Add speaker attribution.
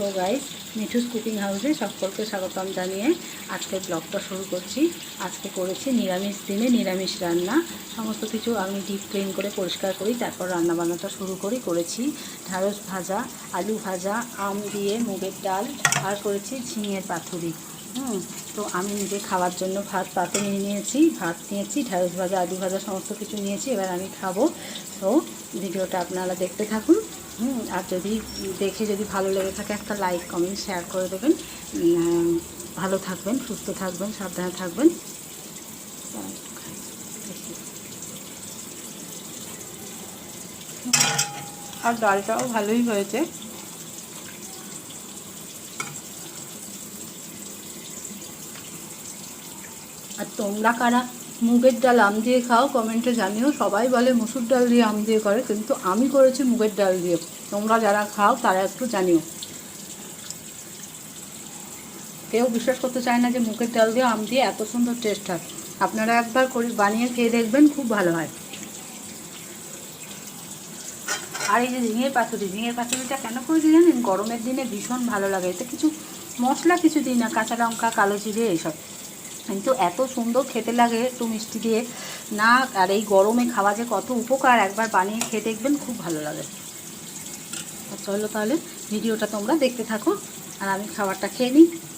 Speaker 1: তো guys, Mithu's cooking হাউসে সকলকে স্বাগতম জানিয়ে আজকের ব্লগটা শুরু করছি। আজকে করেছি নিরামিষ দিনে নিরামিষ রান্না। সমস্ত কিছু আমি ডিপ ক্লিন করে পরিষ্কার করি, তারপর রান্নাবান্নাটা শুরু করেছি ঢ্যাঁড়স ভাজা, আলু ভাজা, আম দিয়ে মুগের ডাল, আর করেছি ঝিঙের পাতুরি। তো আমি নিজে খাওয়ার জন্য ভাত পাতে নিয়েছি, ঢ্যাঁড়স ভাজা, আলু ভাজা সমস্ত কিছু নিয়েছি। এবার আমি খাবো। তো ভিডিওটা আপনারা দেখতে থাকুন। আর যদি ভালো লেগে থাকে একটা লাইক কমেন্ট শেয়ার করে দেবেন। ভালো থাকবেন, সুস্থ থাকবেন, সাবধানে থাকবেন। আর ডালটাও ভালোই হয়েছে। আর তোমরা কারা মুগের ডাল আম দিয়ে খাও কমেন্টে জানিও। সবাই বলে মসুর ডাল দিয়ে আম দিয়ে করে, কিন্তু আমি করেছি মুগের ডাল দিয়ে। তোমরা যারা খাও তারা একটু জানিও। কেউ বিশ্বাস করতে চায় না যে মুগের ডাল দিয়ে আম দিয়ে এত সুন্দর টেস্ট হয়। আপনারা একবার করে বানিয়ে খেয়ে দেখবেন, খুব ভালো হয়। আর এই যে ঝিঙের পাতুরিটা কেন করেছি জানেন? গরমের দিনে ভীষণ ভালো লাগে। এতে কিছু মশলা কিছু দিই না, কাঁচা লঙ্কা, কালো জিরে এইসব, কিন্তু এত সুন্দর খেতে লাগে একটু মিষ্টি দিয়ে না। আর এই গরমে খাওয়া যে কত উপকার, একবার বানিয়ে খেয়ে দেখবেন, খুব ভালো লাগে। চলো তাহলে ভিডিওটা তোমরা দেখতে থাকো আর আমি খাবারটা খেয়ে নিই।